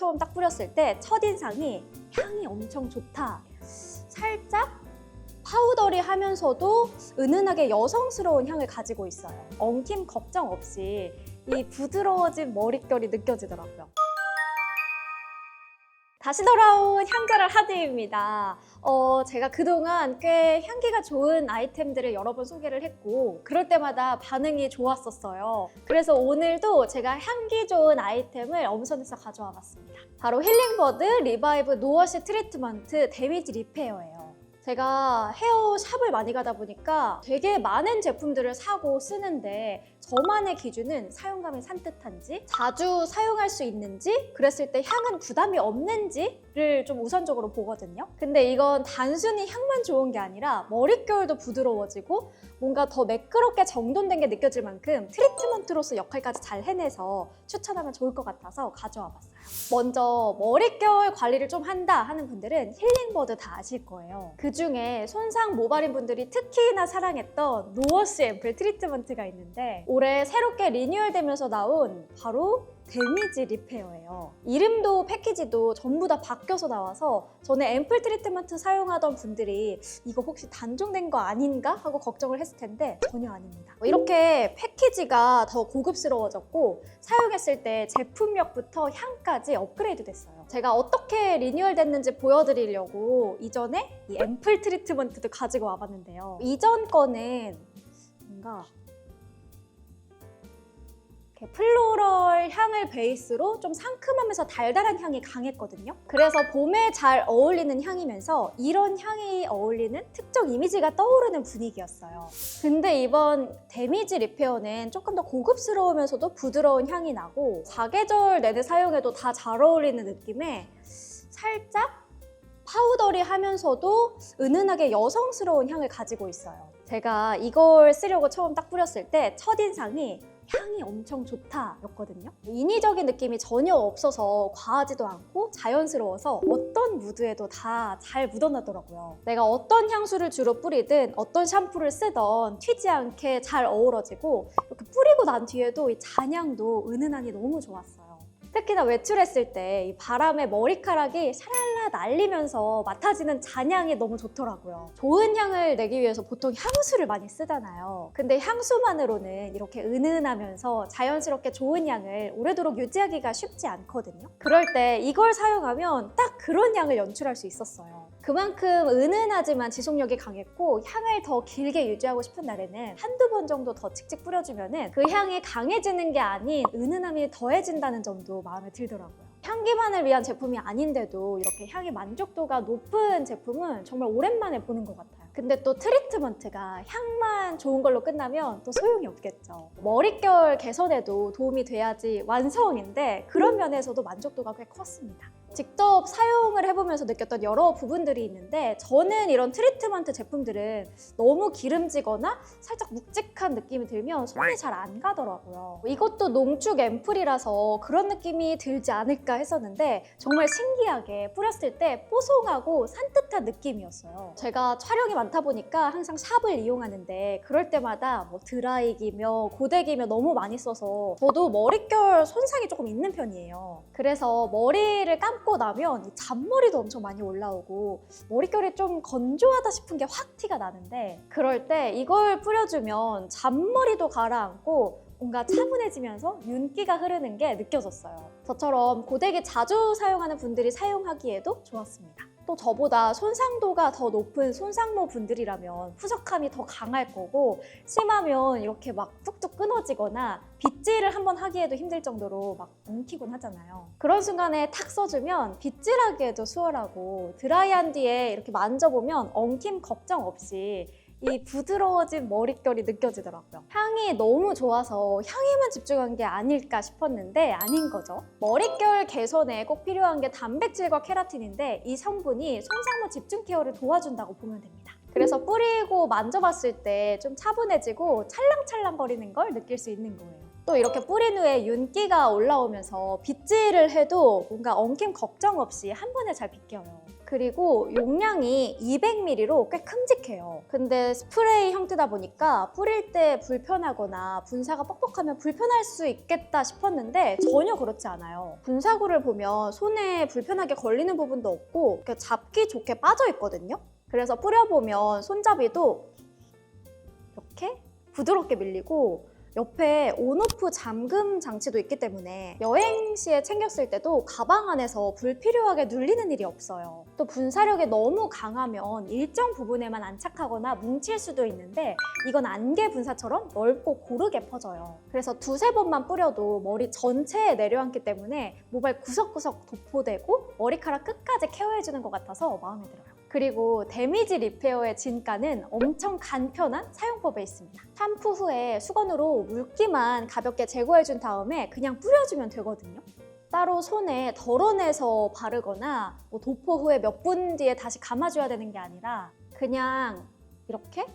처음 딱 뿌렸을 때 첫인상이 향이 엄청 좋다. 살짝 파우더리하면서도 은은하게 여성스러운 향을 가지고 있어요. 엉킴 걱정 없이 이 부드러워진 머릿결이 느껴지더라고요. 다시 돌아온 향잘할 하드입니다. 제가 그동안 꽤 향기가 좋은 아이템들을 여러 번 소개를 했고 그럴 때마다 반응이 좋았었어요. 그래서 오늘도 제가 향기 좋은 아이템을 엄선해서 가져와 봤습니다. 바로 힐링버드 리바이브 노워시 트리트먼트 데미지 리페어예요. 제가 헤어 샵을 많이 가다 보니까 되게 많은 제품들을 사고 쓰는데 저만의 기준은 사용감이 산뜻한지, 자주 사용할 수 있는지, 그랬을 때 향은 부담이 없는지를 좀 우선적으로 보거든요. 근데 이건 단순히 향만 좋은 게 아니라 머릿결도 부드러워지고 뭔가 더 매끄럽게 정돈된 게 느껴질 만큼 트리트먼트로서 역할까지 잘 해내서 추천하면 좋을 것 같아서 가져와 봤어요. 먼저 머릿결 관리를 좀 한다 하는 분들은 힐링버드 다 아실 거예요. 그중에 손상 모발인 분들이 특히나 사랑했던 노워시 앰플 트리트먼트가 있는데 올해 새롭게 리뉴얼되면서 나온 바로 데미지 리페어예요. 이름도 패키지도 전부 다 바뀌어서 나와서 전에 앰플 트리트먼트 사용하던 분들이 이거 혹시 단종된 거 아닌가 하고 걱정을 했을 텐데 전혀 아닙니다. 이렇게 패키지가 더 고급스러워졌고 사용했을 때 제품력부터 향까지 업그레이드 됐어요. 제가 어떻게 리뉴얼 됐는지 보여드리려고 이전에 이 앰플 트리트먼트도 가지고 와봤는데요. 이전 거는 뭔가 플로럴 향을 베이스로 좀 상큼하면서 달달한 향이 강했거든요. 그래서 봄에 잘 어울리는 향이면서 이런 향이 어울리는 특정 이미지가 떠오르는 분위기였어요. 근데 이번 데미지 리페어는 조금 더 고급스러우면서도 부드러운 향이 나고 사계절 내내 사용해도 다 잘 어울리는 느낌에 살짝 파우더리하면서도 은은하게 여성스러운 향을 가지고 있어요. 제가 이걸 쓰려고 처음 딱 뿌렸을 때 첫인상이 향이 엄청 좋다 였거든요. 인위적인 느낌이 전혀 없어서 과하지도 않고 자연스러워서 어떤 무드에도 다 잘 묻어나더라고요. 내가 어떤 향수를 주로 뿌리든 어떤 샴푸를 쓰던 튀지 않게 잘 어우러지고 이렇게 뿌리고 난 뒤에도 이 잔향도 은은하니 너무 좋았어요. 특히나 외출했을 때 이 바람에 머리카락이 샤랄라 날리면서 맡아지는 잔향이 너무 좋더라고요. 좋은 향을 내기 위해서 보통 향수를 많이 쓰잖아요. 근데 향수만으로는 이렇게 은은하면서 자연스럽게 좋은 향을 오래도록 유지하기가 쉽지 않거든요. 그럴 때 이걸 사용하면 딱 그런 향을 연출할 수 있었어요. 그만큼 은은하지만 지속력이 강했고 향을 더 길게 유지하고 싶은 날에는 한두 번 정도 더 칙칙 뿌려주면 그 향이 강해지는 게 아닌 은은함이 더해진다는 점도 마음에 들더라고요. 향기만을 위한 제품이 아닌데도 이렇게 향의 만족도가 높은 제품은 정말 오랜만에 보는 것 같아요. 근데 또 트리트먼트가 향만 좋은 걸로 끝나면 또 소용이 없겠죠. 머릿결 개선에도 도움이 돼야지 완성인데 그런 면에서도 만족도가 꽤 컸습니다. 직접 사용을 해보면서 느꼈던 여러 부분들이 있는데 저는 이런 트리트먼트 제품들은 너무 기름지거나 살짝 묵직한 느낌이 들면 손에 잘 안 가더라고요. 이것도 농축 앰플이라서 그런 느낌이 들지 않을까 했었는데 정말 신기하게 뿌렸을 때 뽀송하고 산뜻한 느낌이었어요. 제가 촬영이 많다 보니까 항상 샵을 이용하는데 그럴 때마다 뭐 드라이기며 고데기며 너무 많이 써서 저도 머릿결 손상이 조금 있는 편이에요. 그래서 머리를 감고 나면 이 잔머리도 엄청 많이 올라오고 머릿결이 좀 건조하다 싶은 게 확 티가 나는데 그럴 때 이걸 뿌려주면 잔머리도 가라앉고 뭔가 차분해지면서 윤기가 흐르는 게 느껴졌어요. 저처럼 고데기 자주 사용하는 분들이 사용하기에도 좋았습니다. 또 저보다 손상도가 더 높은 손상모 분들이라면 후적함이 더 강할 거고 심하면 이렇게 막 뚝뚝 끊어지거나 빗질을 한번 하기에도 힘들 정도로 막 엉키곤 하잖아요. 그런 순간에 탁 써주면 빗질하기에도 수월하고 드라이한 뒤에 이렇게 만져보면 엉킴 걱정 없이 이 부드러워진 머릿결이 느껴지더라고요. 향이 너무 좋아서 향에만 집중한 게 아닐까 싶었는데 아닌 거죠. 머릿결 개선에 꼭 필요한 게 단백질과 케라틴인데 이 성분이 손상모 집중 케어를 도와준다고 보면 됩니다. 그래서 뿌리고 만져봤을 때 좀 차분해지고 찰랑찰랑거리는 걸 느낄 수 있는 거예요. 또 이렇게 뿌린 후에 윤기가 올라오면서 빗질을 해도 뭔가 엉킴 걱정 없이 한 번에 잘 빗겨요. 그리고 용량이 200ml로 꽤 큼직해요. 근데 스프레이 형태다 보니까 뿌릴 때 불편하거나 분사가 뻑뻑하면 불편할 수 있겠다 싶었는데 전혀 그렇지 않아요. 분사구를 보면 손에 불편하게 걸리는 부분도 없고 이렇게 잡기 좋게 빠져 있거든요. 그래서 뿌려보면 손잡이도 이렇게 부드럽게 밀리고 옆에 온오프 잠금 장치도 있기 때문에 여행 시에 챙겼을 때도 가방 안에서 불필요하게 눌리는 일이 없어요. 또 분사력이 너무 강하면 일정 부분에만 안착하거나 뭉칠 수도 있는데 이건 안개 분사처럼 넓고 고르게 퍼져요. 그래서 두세 번만 뿌려도 머리 전체에 내려앉기 때문에 모발 구석구석 도포되고 머리카락 끝까지 케어해주는 것 같아서 마음에 들어요. 그리고 데미지 리페어의 진가는 엄청 간편한 사용법에 있습니다. 샴푸 후에 수건으로 물기만 가볍게 제거해준 다음에 그냥 뿌려주면 되거든요. 따로 손에 덜어내서 바르거나 도포 후에 몇 분 뒤에 다시 감아줘야 되는 게 아니라 그냥 이렇게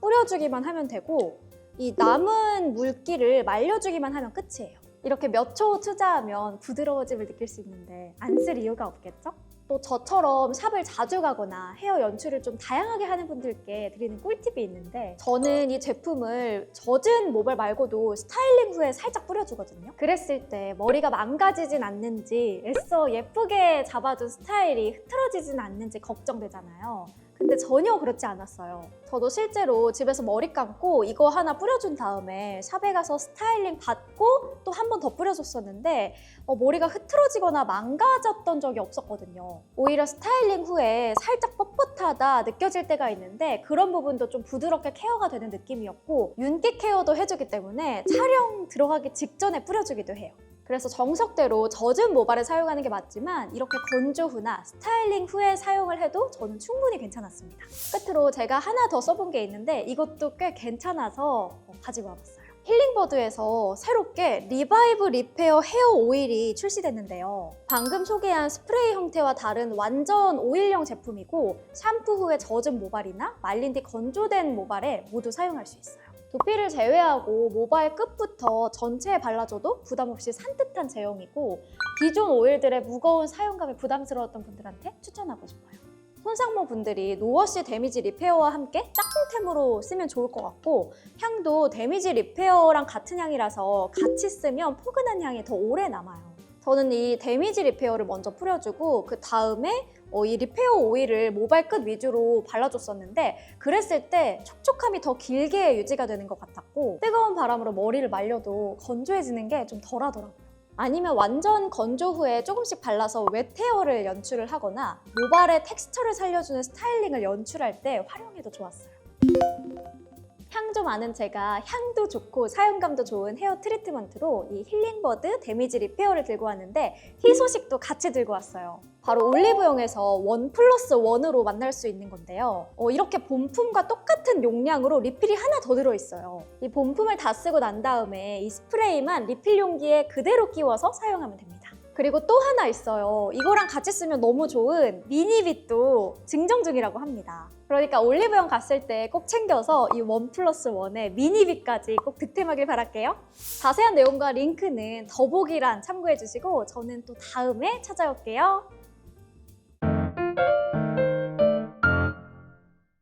뿌려주기만 하면 되고 이 남은 물기를 말려주기만 하면 끝이에요. 이렇게 몇 초 투자하면 부드러워짐을 느낄 수 있는데 안 쓸 이유가 없겠죠? 또 저처럼 샵을 자주 가거나 헤어 연출을 좀 다양하게 하는 분들께 드리는 꿀팁이 있는데 저는 이 제품을 젖은 모발 말고도 스타일링 후에 살짝 뿌려주거든요. 그랬을 때 머리가 망가지진 않는지 애써 예쁘게 잡아준 스타일이 흐트러지진 않는지 걱정되잖아요. 근데 전혀 그렇지 않았어요. 저도 실제로 집에서 머리 감고 이거 하나 뿌려준 다음에 샵에 가서 스타일링 받고 또 한 번 더 뿌려줬었는데 머리가 흐트러지거나 망가졌던 적이 없었거든요. 오히려 스타일링 후에 살짝 뻣뻣하다 느껴질 때가 있는데 그런 부분도 좀 부드럽게 케어가 되는 느낌이었고 윤기 케어도 해주기 때문에 촬영 들어가기 직전에 뿌려주기도 해요. 그래서 정석대로 젖은 모발을 사용하는 게 맞지만 이렇게 건조 후나 스타일링 후에 사용을 해도 저는 충분히 괜찮았습니다. 끝으로 제가 하나 더 써본 게 있는데 이것도 꽤 괜찮아서 가지고 와봤어요. 힐링버드에서 새롭게 리바이브 리페어 헤어 오일이 출시됐는데요. 방금 소개한 스프레이 형태와 다른 완전 오일형 제품이고 샴푸 후에 젖은 모발이나 말린 뒤 건조된 모발에 모두 사용할 수 있어요. 두피를 제외하고 모발 끝부터 전체에 발라줘도 부담 없이 산뜻한 제형이고 기존 오일들의 무거운 사용감이 부담스러웠던 분들한테 추천하고 싶어요. 손상모 분들이 노워시 데미지 리페어와 함께 짝꿍템으로 쓰면 좋을 것 같고 향도 데미지 리페어랑 같은 향이라서 같이 쓰면 포근한 향이 더 오래 남아요. 저는 이 데미지 리페어를 먼저 뿌려주고 그 다음에 이 리페어 오일을 모발 끝 위주로 발라줬었는데 그랬을 때 촉촉함이 더 길게 유지가 되는 것 같았고 뜨거운 바람으로 머리를 말려도 건조해지는 게 좀 덜하더라고요. 아니면 완전 건조 후에 조금씩 발라서 웻 헤어를 연출을 하거나 모발의 텍스처를 살려주는 스타일링을 연출할 때 활용해도 좋았어요. 향 좀 아는 제가 향도 좋고 사용감도 좋은 헤어 트리트먼트로 이 힐링버드 데미지 리페어를 들고 왔는데 희소식도 같이 들고 왔어요. 바로 올리브영에서 1+1으로 만날 수 있는 건데요. 이렇게 본품과 똑같은 용량으로 리필이 하나 더 들어있어요. 이 본품을 다 쓰고 난 다음에 이 스프레이만 리필 용기에 그대로 끼워서 사용하면 됩니다. 그리고 또 하나 있어요. 이거랑 같이 쓰면 너무 좋은 미니빗도 증정 중이라고 합니다. 그러니까 올리브영 갔을 때 꼭 챙겨서 이 1+1에 미니빗까지 꼭 득템하길 바랄게요. 자세한 내용과 링크는 더보기란 참고해주시고 저는 또 다음에 찾아올게요.